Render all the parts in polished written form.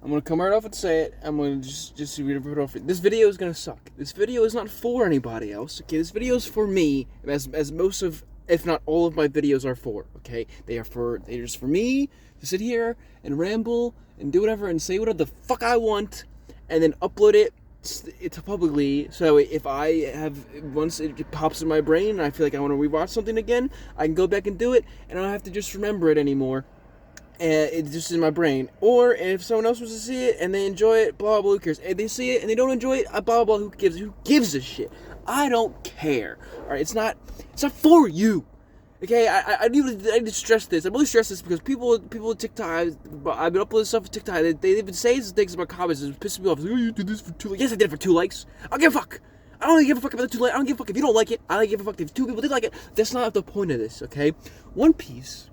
I'm gonna come right off and say it. I'm gonna just read it off. This video is gonna suck. This video is not for anybody else. Okay, this video is for me, as most of, if not all of my videos are for. Okay, they're just for me to sit here and ramble and do whatever and say whatever the fuck I want, and then upload it to publicly, so if I have, once it pops in my brain and I feel like I want to rewatch something again, I can go back and do it, and I don't have to just remember it anymore. It's just in my brain. Or if someone else wants to see it and they enjoy it, blah blah, who cares? If they see it and they don't enjoy it, blah blah, who gives a shit? I don't care. All right, it's not for you. Okay, I need to stress this. I really stress this because people with TikTok, I've been uploading stuff on TikTok. They've been saying some things about comments. It's pissing me off. Like, oh, you did this for 2 likes. Yes, I did it for 2 likes. I don't give a fuck. I don't give a fuck about the 2 likes. I don't give a fuck if you don't like it. I don't give a fuck if 2 people did like it. That's not the point of this. Okay, One Piece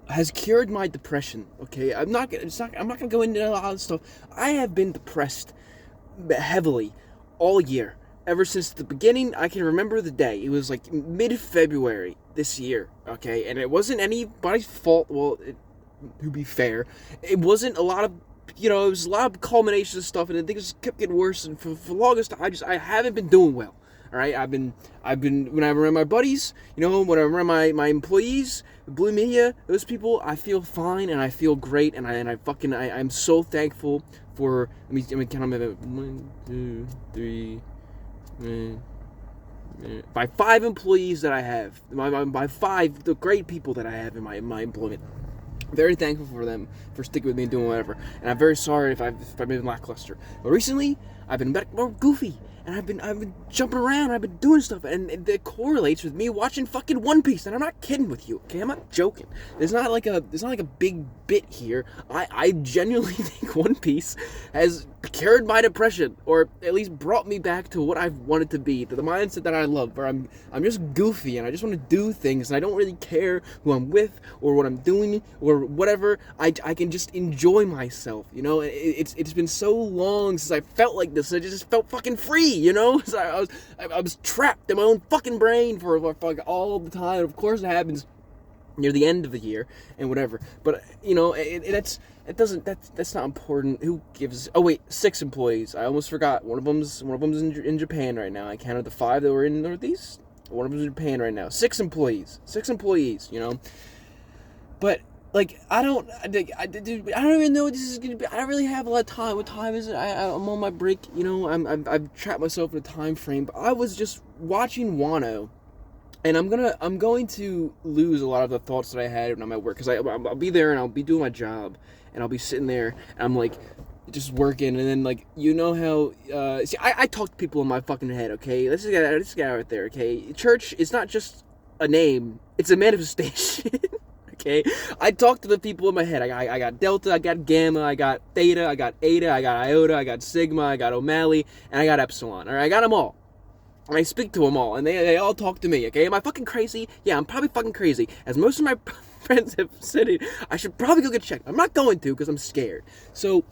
has cured my depression. Okay, I'm not gonna go into a lot of stuff. I have been depressed heavily all year. Ever since the beginning, I can remember the day. It was like mid-February this year, okay? And it wasn't anybody's fault. Well, to be fair, it wasn't a lot of, it was a lot of culmination of stuff, and then things kept getting worse. And for the longest time, I haven't been doing well. All right, I've been when I'm around my buddies, when I'm around my employees, Blue Media, those people, I feel fine and I feel great, and I'm so thankful for. Let me count them. 1, 2, 3. By 5 employees that I have, by 5 the great people that I have in my employment. Very thankful for them for sticking with me and doing whatever, and I'm very sorry if I've been lackluster. But recently, I've been more goofy, and I've been jumping around, I've been doing stuff, and it correlates with me watching fucking One Piece. And I'm not kidding with you, okay? I'm not joking. There's not like a big bit here. I genuinely think One Piece has cured my depression, or at least brought me back to what I've wanted to be, to the mindset that I love, where I'm just goofy and I just want to do things, and I don't really care who I'm with or what I'm doing or whatever. I can just enjoy myself, It's been so long since I felt like this. I just felt fucking free, So I was trapped in my own fucking brain for like all the time. Of course, it happens near the end of the year and whatever, but that's not important. Who gives? Oh wait, 6 employees. I almost forgot. One of them's in Japan right now. I counted the 5 that were in the Northeast. One of them's in Japan right now. 6 employees. But like, I don't even know what this is gonna be. I don't really have a lot of time. What time is it? I'm on my break. I've trapped myself in a time frame. But I was just watching Wano. And I'm going to lose a lot of the thoughts that I had when I'm at work, because I'll be there and I'll be doing my job, and I'll be sitting there and I'm like just working, and then like how I talk to people in my fucking head. Okay, let's just get out there. Okay, church is not just a name; it's a manifestation. Okay, I talk to the people in my head. I got Delta, I got Gamma, I got Theta, I got Eta, I got Iota, I got Sigma, I got O'Malley, and I got Epsilon. All right, I got them all. And I speak to them all, and they all talk to me, okay? Am I fucking crazy? Yeah, I'm probably fucking crazy. As most of my friends have said it, I should probably go get checked. I'm not going to, because I'm scared. So,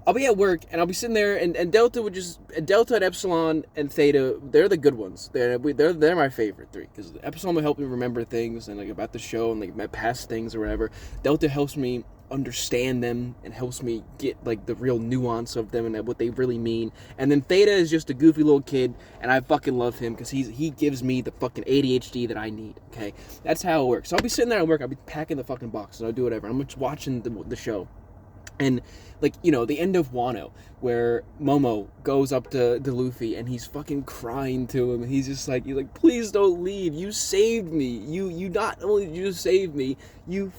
I'll be at work, and I'll be sitting there, and Delta and Epsilon and Theta, they're the good ones. They're my favorite 3, because Epsilon will help me remember things, and like about the show, and like my past things or whatever. Delta helps me understand them and helps me get like the real nuance of them and what they really mean. And then Theta is just a goofy little kid, and I fucking love him because he gives me the fucking ADHD that I need. Okay, that's how it works. So I'll be sitting there at work, I'll be packing the fucking box, and I'll do whatever. I'm just watching the show, and like the end of Wano, where Momo goes up to Luffy and he's fucking crying to him, and he's like please don't leave, you saved me, you not only did you save me, you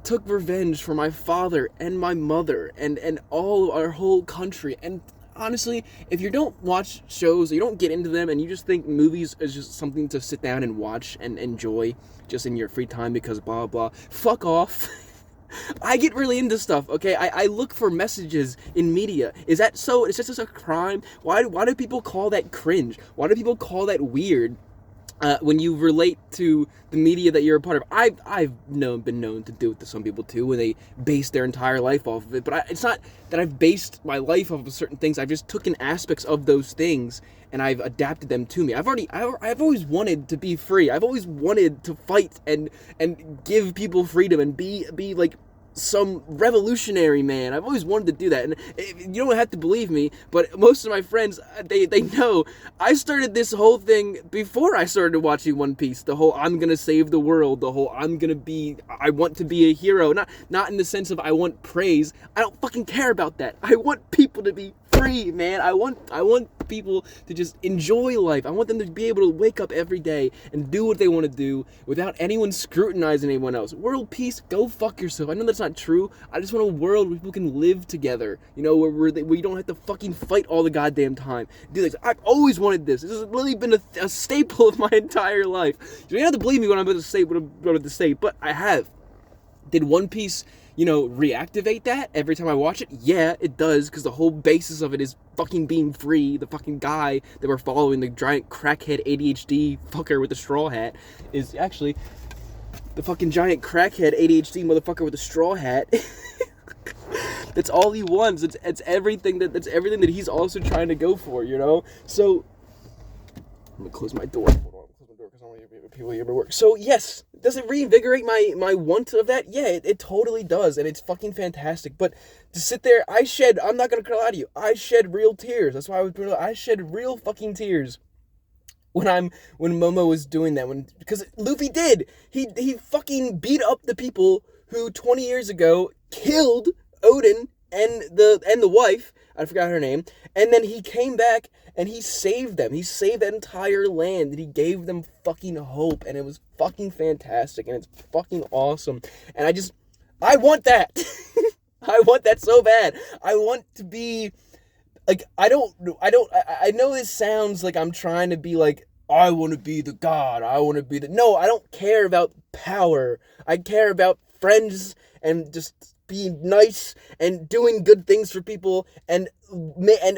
took revenge for my father and my mother and all our whole country. And honestly, if you don't watch shows, you don't get into them, and you just think movies is just something to sit down and watch and enjoy just in your free time because blah blah, fuck off. I get really into stuff, okay? I look for messages in media. Is that so? Is this a crime? Why do people call that cringe? Why do people call that weird? When you relate to the media that you're a part of. I've been known to do it to some people too, when they base their entire life off of it. But it's not that I've based my life off of certain things. I've just taken aspects of those things and I've adapted them to me. I've always wanted to be free. I've always wanted to fight and give people freedom and be like some revolutionary man. I've always wanted to do that, and you don't have to believe me, but most of my friends, they know I started this whole thing before I started watching One Piece. The whole I'm gonna save the world, the whole I want to be a hero, not in the sense of I want praise. I don't fucking care about that. I want people to be free, man. I want people to just enjoy life. I want them to be able to wake up every day and do what they want to do without anyone scrutinizing anyone else. World peace, go fuck yourself. I know that's not true. I just want a world where people can live together, you know, where you don't have to fucking fight all the goddamn time. Dude, like, I've always wanted this. This has literally been a staple of my entire life. You don't have to believe me when I'm about to say, but I have. Did One Piece, you know, reactivate that every time I watch it? Yeah, it does, because the whole basis of it is fucking being free. The fucking guy that we're following, the giant crackhead ADHD fucker with the straw hat, is actually the fucking giant crackhead ADHD motherfucker with the straw hat. That's all he wants. It's everything that's everything that he's also trying to go for, you know? So, I'm gonna close my door. Hold on, close my door because I don't want people to hear my work. So yes, does it reinvigorate my want of that? Yeah, it totally does, and it's fucking fantastic. But to sit there, I'm not gonna lie to you, I shed real tears. That's why I shed real fucking tears when Momo was doing that. Because Luffy did. He fucking beat up the people who 20 years ago killed Odin and the wife. I forgot her name. And then he came back and he saved them. He saved that entire land and he gave them fucking hope. And it was fucking fantastic and it's fucking awesome. And I want that. I want that so bad. I want to be like, I know this sounds like I'm trying to be like, I want to be the god. No, I don't care about power. I care about friends and just being nice and doing good things for people and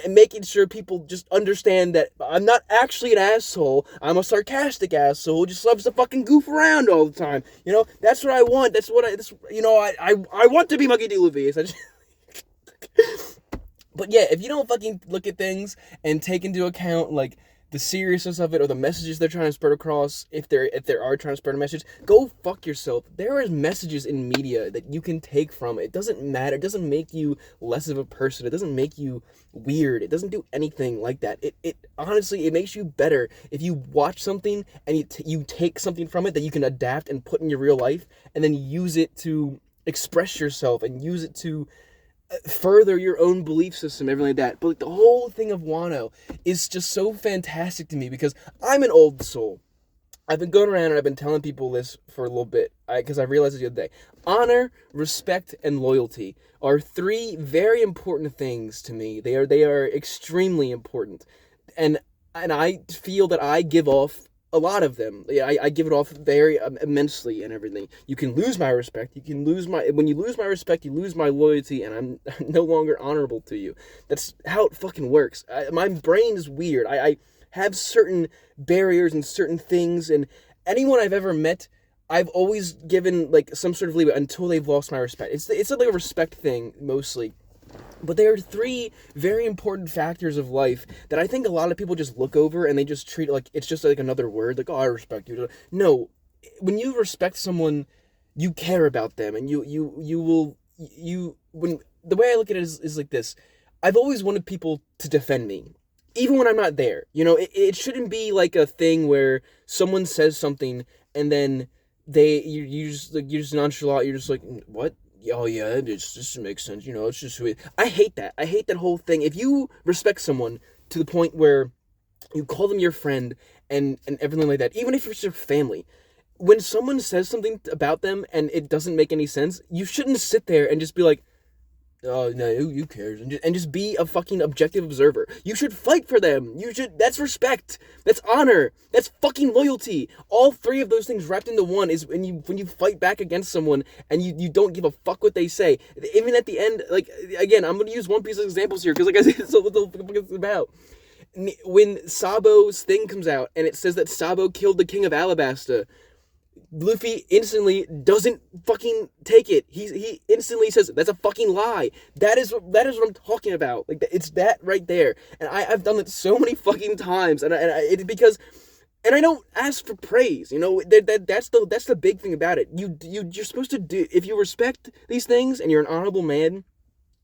making sure people just understand that I'm not actually an asshole. I'm a sarcastic asshole who just loves to fucking goof around all the time. You know, that's what I want. I want to be Monkey D. Luffy. But yeah, if you don't fucking look at things and take into account, like, the seriousness of it or the messages they're trying to spread across, if they are trying to spread a message, go fuck yourself. There are messages in media that you can take from it. It doesn't matter. It doesn't make you less of a person. It doesn't make you weird. It doesn't do anything like that. It honestly, it makes you better if you watch something and you take something from it that you can adapt and put in your real life and then use it to express yourself and use it to further your own belief system, everything like that. But like, the whole thing of Wano is just so fantastic to me because I'm an old soul. I've been going around and I've been telling people this for a little bit because I realized it the other day. Honor, respect, and loyalty are three very important things to me. They are extremely important, and I feel that I give off a lot of them. I give it off very immensely and everything. You can lose my respect. When you lose my respect, you lose my loyalty, and I'm no longer honorable to you. That's how it fucking works. My brain is weird. I have certain barriers and certain things, and anyone I've ever met, I've always given like some sort of leeway until they've lost my respect. It's like a respect thing mostly. But there are three very important factors of life that I think a lot of people just look over and they just treat it like it's just like another word, like, oh, I respect you. No, when you respect someone, you care about them, and when the way I look at it is like this. I've always wanted people to defend me, even when I'm not there. You know, it shouldn't be like a thing where someone says something and then you just nonchalant, you're just like, what? Oh yeah, it just makes sense, you know, it's just sweet. I hate that. I hate that whole thing. If you respect someone to the point where you call them your friend and everything like that, even if it's your family, when someone says something about them and it doesn't make any sense, you shouldn't sit there and just be like, oh no, who cares? And just be a fucking objective observer. You should fight for them. That's respect. That's honor. That's fucking loyalty. All three of those things wrapped into one is when you fight back against someone and you don't give a fuck what they say. Even at the end, like, again, I'm gonna use One Piece examples here because, like I said, it's what the fuck it's about. When Sabo's thing comes out and it says that Sabo killed the king of Alabasta, Luffy instantly doesn't fucking take it. He instantly says, that's a fucking lie. That is what I'm talking about. Like, it's that right there. And I've done it so many fucking times. And because And I don't ask for praise, you know. That's the big thing about it. You're supposed to do, if you respect these things and you're an honorable man,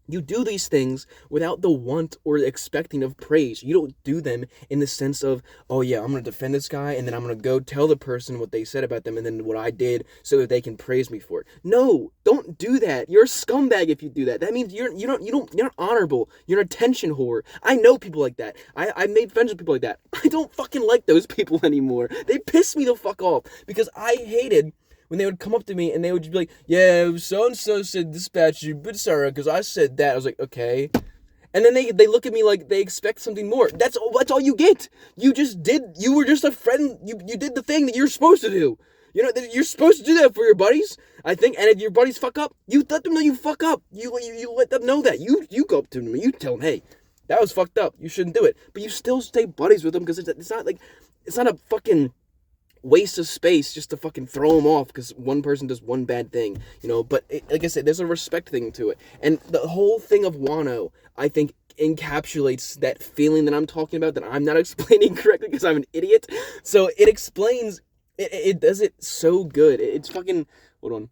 you do these things without the want or expecting of praise. You don't do them in the sense of, oh yeah, I'm going to defend this guy and then I'm going to go tell the person what they said about them and then what I did so that they can praise me for it. No, don't do that. You're a scumbag if you do that. That means you're not honorable. You're an attention whore. I know people like that. I made friends with people like that. I don't fucking like those people anymore. They piss me the fuck off because I hated when they would come up to me and they would just be like, yeah, so-and-so said dispatch you, but sorry, because I said that. I was like, okay. And then they look at me like they expect something more. That's all you get. You were just a friend. You did the thing that you're supposed to do. You know, you're supposed to do that for your buddies, I think. And if your buddies fuck up, you let them know you fuck up. You let them know that. You go up to them and you tell them, hey, that was fucked up. You shouldn't do it. But you still stay buddies with them because it's not a fucking waste of space just to fucking throw them off because one person does one bad thing, you know. But like I said, there's a respect thing to it, and the whole thing of Wano, I think, encapsulates that feeling that I'm talking about that I'm not explaining correctly because I'm an idiot. So it explains it does it so good. It's fucking, hold on,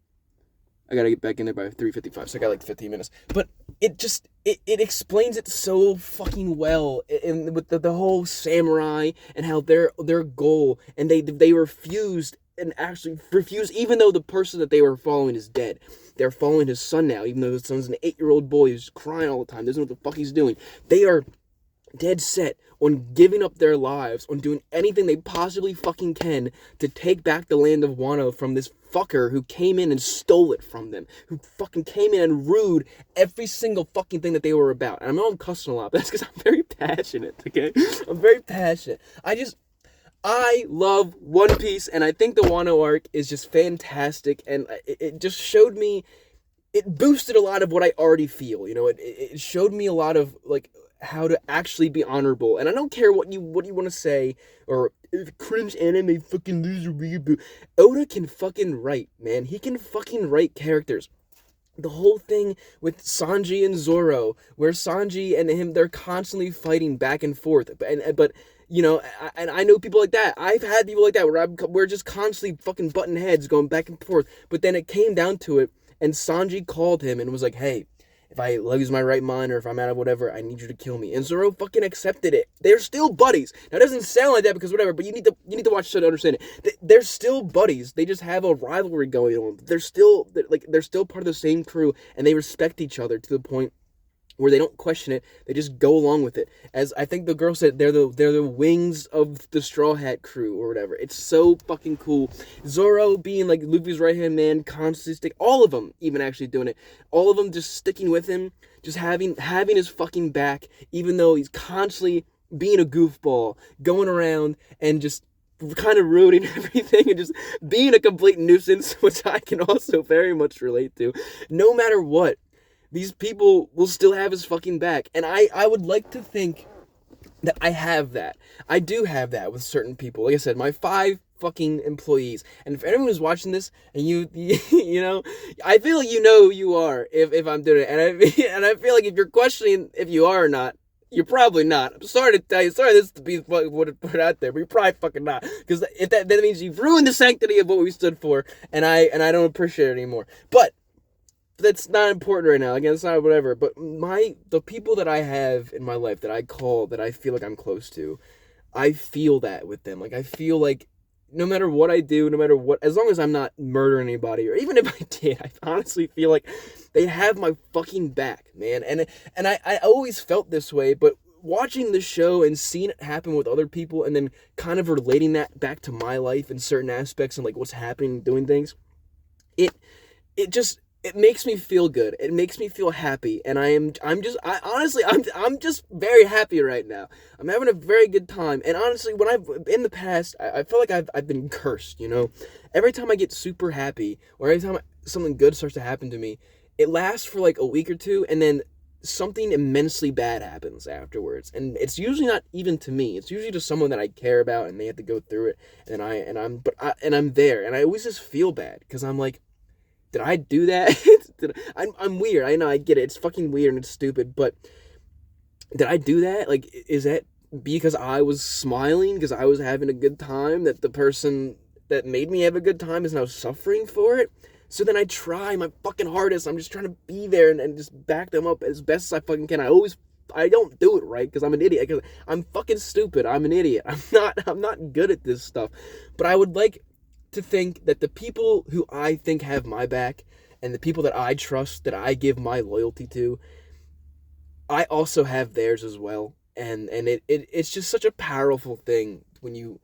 I gotta get back in there by 3:55, so I got like 15 minutes. But it just, it explains it so fucking well, and with the whole samurai and how their goal, and they refused, and actually refused, even though the person that they were following is dead. They're following his son now, even though his son's an 8-year-old boy who's crying all the time, doesn't know what the fuck he's doing. They are dead set on giving up their lives, on doing anything they possibly fucking can to take back the land of Wano from this fucker who came in and stole it from them, who fucking came in and ruined every single fucking thing that they were about. And I know I'm cussing a lot, but that's because I'm very passionate, okay? I'm very passionate. I love One Piece, and I think the Wano arc is just fantastic, and it just showed me, it boosted a lot of what I already feel, you know. It showed me a lot of, like, how to actually be honorable. And I don't care what you want to say, or cringe anime fucking loser reboot. Oda can fucking write, man. He can fucking write characters. The whole thing with Sanji and Zoro, where Sanji and him, they're constantly fighting back and forth. But you know, I know people like that. I've had people like that where we're just constantly fucking butting heads, going back and forth. But then it came down to it, and Sanji called him and was like, hey, if I lose my right mind or if I'm out of whatever, I need you to kill me. And Zoro fucking accepted it. They're still buddies. Now, it doesn't sound like that because whatever, but you need to watch to understand it. They're still buddies. They just have a rivalry going on. They're still part of the same crew, and they respect each other to the point where they don't question it, they just go along with it. As I think the girl said, they're the wings of the Straw Hat crew or whatever. It's so fucking cool. Zoro being like Luffy's right-hand man, constantly all of them even actually doing it. All of them just sticking with him, just having his fucking back, even though he's constantly being a goofball, going around and just kind of ruining everything and just being a complete nuisance, which I can also very much relate to. No matter what, these people will still have his fucking back. And I would like to think that I have that. I do have that with certain people. Like I said, my 5 fucking employees. And if anyone is watching this and you know, I feel like you know who you are if I'm doing it. And I feel like if you're questioning if you are or not, you're probably not. I'm sorry to tell you. Sorry this to be what put out there, but you're probably fucking not. Because if that means you've ruined the sanctity of what we stood for, and I don't appreciate it anymore. But that's not important right now. Again, it's not whatever. But the people that I have in my life that I call, that I feel like I'm close to, I feel that with them. Like, I feel like no matter what I do, no matter what, as long as I'm not murdering anybody, or even if I did, I honestly feel like they have my fucking back, man. And I always felt this way, but watching the show and seeing it happen with other people, and then kind of relating that back to my life in certain aspects and like what's happening, doing things, it makes me feel good. It makes me feel happy, and I'm just very happy right now. I'm having a very good time, and honestly, when in the past, I feel like I've been cursed, you know? Every time I get super happy, or every time something good starts to happen to me, it lasts for like a week or two, and then something immensely bad happens afterwards, and it's usually not even to me. It's usually to someone that I care about, and they have to go through it, and I'm there, and I always just feel bad, because I'm like, did I do that? I'm weird. I know, I get it. It's fucking weird and it's stupid, but did I do that? Like, is that because I was smiling, because I was having a good time, that the person that made me have a good time is now suffering for it. So then I try my fucking hardest. I'm just trying to be there and just back them up as best as I fucking can. I don't do it right because I'm an idiot. Because I'm fucking stupid. I'm an idiot. I'm not good at this stuff. But I would like to think that the people who I think have my back and the people that I trust, that I give my loyalty to, I also have theirs as well. And it's just such a powerful thing when you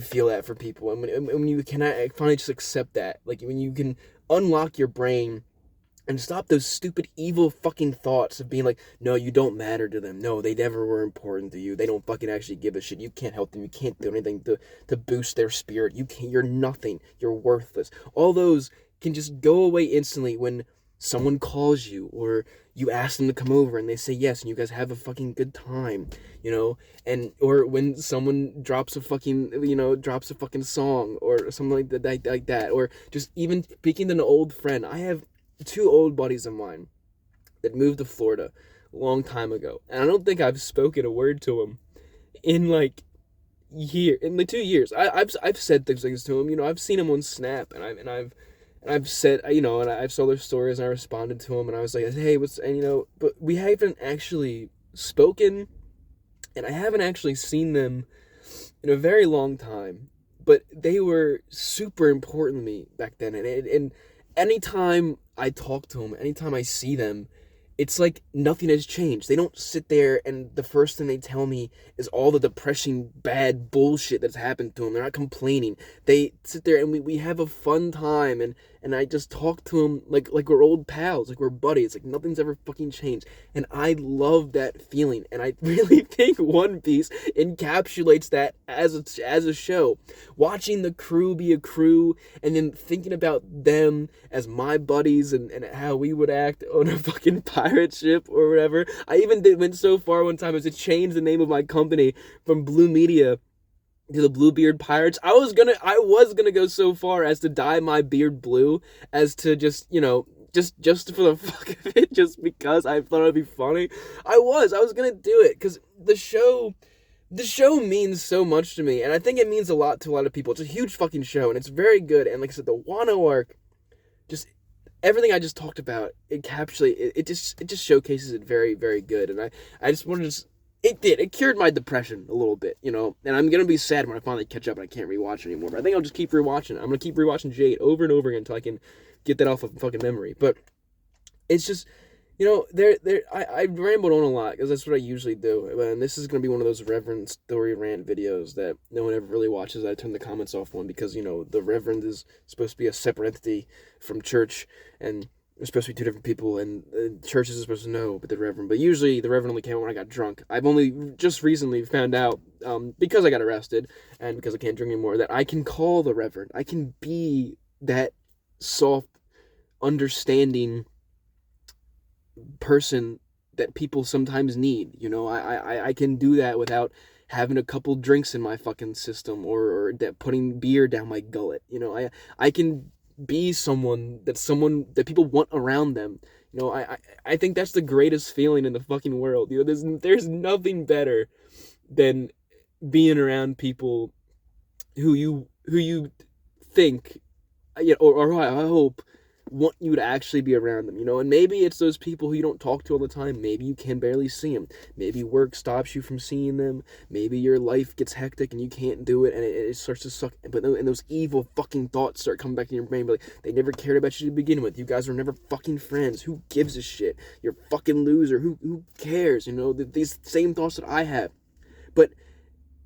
feel that for people, and when you can finally just accept that, like when you can unlock your brain and stop those stupid evil fucking thoughts of being like, no, you don't matter to them, no, they never were important to you, they don't fucking actually give a shit, you can't help them, you can't do anything to boost their spirit, you're nothing, you're worthless. All those can just go away instantly when someone calls you, or you ask them to come over and they say yes, and you guys have a fucking good time, and or when someone drops a fucking song or something like that, or just even speaking to an old friend. I have two old buddies of mine that moved to Florida a long time ago, and I don't think I've spoken a word to them in like 2 years. I've said things to him, I've seen him on Snap, and I've said, and I saw their stories, and I responded to them, and I was like, hey, but we haven't actually spoken, and I haven't actually seen them in a very long time, but they were super important to me back then, and anytime I talk to them, anytime I see them, it's like nothing has changed. They don't sit there and the first thing they tell me is all the depressing, bad bullshit that's happened to them. They're not complaining. They sit there and we have a fun time, and I just talk to them like we're old pals, like we're buddies, like nothing's ever fucking changed. And I love that feeling, and I really think One Piece encapsulates that as a show. Watching the crew be a crew, and then thinking about them as my buddies, and how we would act on a fucking pirate ship or whatever. I even went so far one time as to change the name of my company from Blue Media to the Bluebeard Pirates. I was gonna go so far as to dye my beard blue, as to just for the fuck of it, just because I thought it'd be funny. I was gonna do it because the show means so much to me, and I think it means a lot to a lot of people. It's a huge fucking show, and it's very good. And like I said, the Wano arc, just everything I just talked about, it just showcases it very, very good. And I just wanted to. It cured my depression a little bit, and I'm going to be sad when I finally catch up and I can't rewatch it anymore, but I think I'll just keep rewatching it. I'm going to keep rewatching Jade over and over again until I can get that off of fucking memory. But it's just, I rambled on a lot because that's what I usually do, and this is going to be one of those Reverend story rant videos that no one ever really watches. I turn the comments off on because, the Reverend is supposed to be a separate entity from church, and they're supposed to be two different people, and churches are supposed to know but the Reverend. But usually the Reverend only came out when I got drunk. I've only just recently found out, because I got arrested and because I can't drink anymore, that I can call the Reverend. I can be that soft, understanding person that people sometimes need. I can do that without having a couple drinks in my fucking system, or that putting beer down my gullet. I can be someone that people want around them. I think that's the greatest feeling in the fucking world. There's nothing better than being around people who you think, or I hope want you to actually be around them, and maybe it's those people who you don't talk to all the time. Maybe you can barely see them. Maybe work stops you from seeing them. Maybe your life gets hectic and you can't do it, and it starts to suck. But those evil fucking thoughts start coming back in your brain, like, they never cared about you to begin with. You guys were never fucking friends. Who gives a shit? You're a fucking loser. Who cares? These same thoughts that I have. But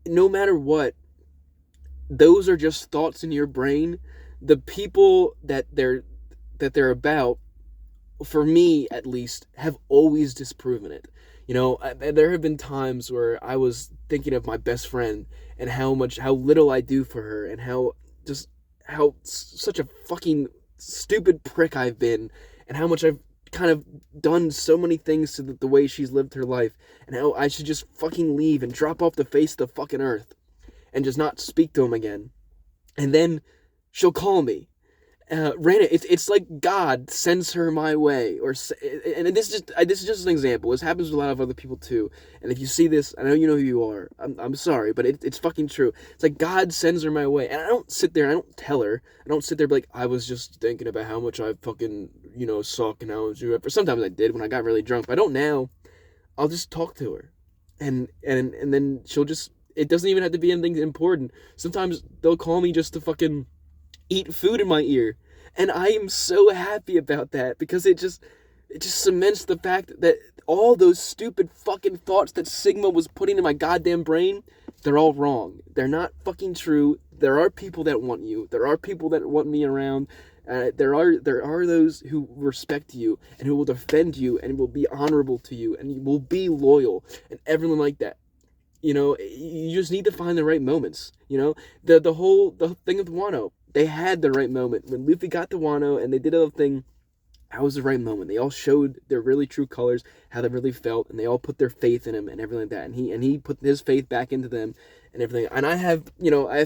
no matter what, those are just thoughts in your brain. The people that they're about, for me at least, have always disproven it. There have been times where I was thinking of my best friend and how little I do for her, and how such a fucking stupid prick I've been, and how much I've kind of done so many things to the way she's lived her life, and how I should just fucking leave and drop off the face of the fucking earth and just not speak to him again. And then she'll call me, Raina, it's like God sends her my way, and this is just an example. This happens with a lot of other people too. And if you see this, I know you know who you are. I'm sorry, but it's fucking true. It's like God sends her my way, and I don't sit there, and I don't tell her. I don't sit there and be like, I was just thinking about how much I fucking suck and how much you. Sometimes I did when I got really drunk, but I don't now. I'll just talk to her, and then she'll just. It doesn't even have to be anything important. Sometimes they'll call me just to fucking eat food in my ear, and I am so happy about that because it just cements the fact that all those stupid fucking thoughts that Sigma was putting in my goddamn brain, they're all wrong. They're not fucking true. There are people that want you. There are people that want me around. There are those who respect you and who will defend you and will be honorable to you and will be loyal and everyone like that. You just need to find the right moments. The thing with Wano, they had the right moment when Luffy got to Wano and they did a thing. That was the right moment. They all showed their really true colors, how they really felt, and they all put their faith in him and everything like that. And he put his faith back into them and everything. And I have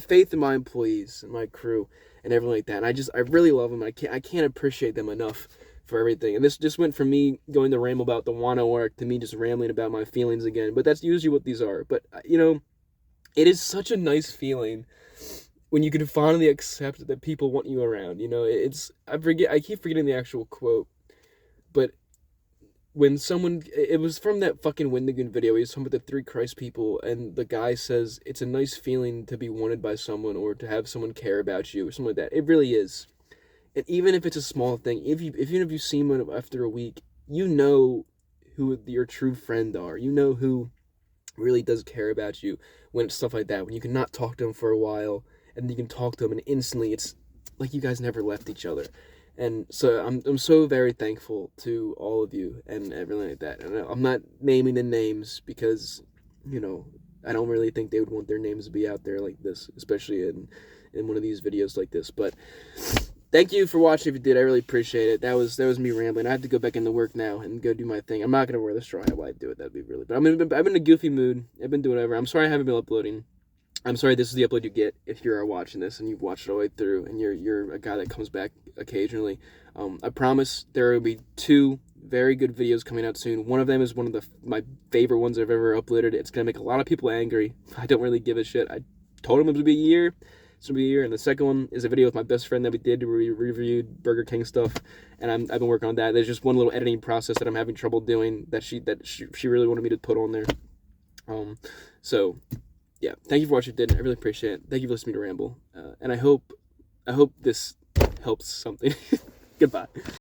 faith in my employees and my crew and everything like that. And I really love them. I can't appreciate them enough for everything. And this just went from me going to ramble about the Wano arc to me just rambling about my feelings again. But that's usually what these are. But it is such a nice feeling when you can finally accept that people want you around. I keep forgetting the actual quote, but when it was from that fucking Wendigoon video, he was talking about the three Christ people, and the guy says, it's a nice feeling to be wanted by someone or to have someone care about you or something like that. It really is. And even if it's a small thing, even if you see them after a week, you know who your true friend are. You know who really does care about you when it's stuff like that. When you cannot talk to them for a while, and you can talk to them, and instantly it's like you guys never left each other. And so I'm so very thankful to all of you and everything like that. And I'm not naming the names because, I don't really think they would want their names to be out there like this, especially in one of these videos like this. But thank you for watching. If you did, I really appreciate it. That was me rambling. I have to go back into work now and go do my thing. I'm not gonna wear the straw hat while I do it. That'd be really. But I'm in a goofy mood. I've been doing whatever. I'm sorry I haven't been uploading. I'm sorry this is the upload you get if you are watching this and you've watched it all the way through and you're a guy that comes back occasionally. I promise there will be 2 very good videos coming out soon. One of them is one of my favorite ones I've ever uploaded. It's gonna make a lot of people angry. I don't really give a shit. I told him it would be a year. It's gonna be a year. And the second one is a video with my best friend that we did. We reviewed Burger King stuff, and I've been working on that. There's just one little editing process that I'm having trouble doing that she really wanted me to put on there. So yeah, thank you for watching. I really appreciate it. Thank you for listening to Ramble, and I hope this helps something. Goodbye.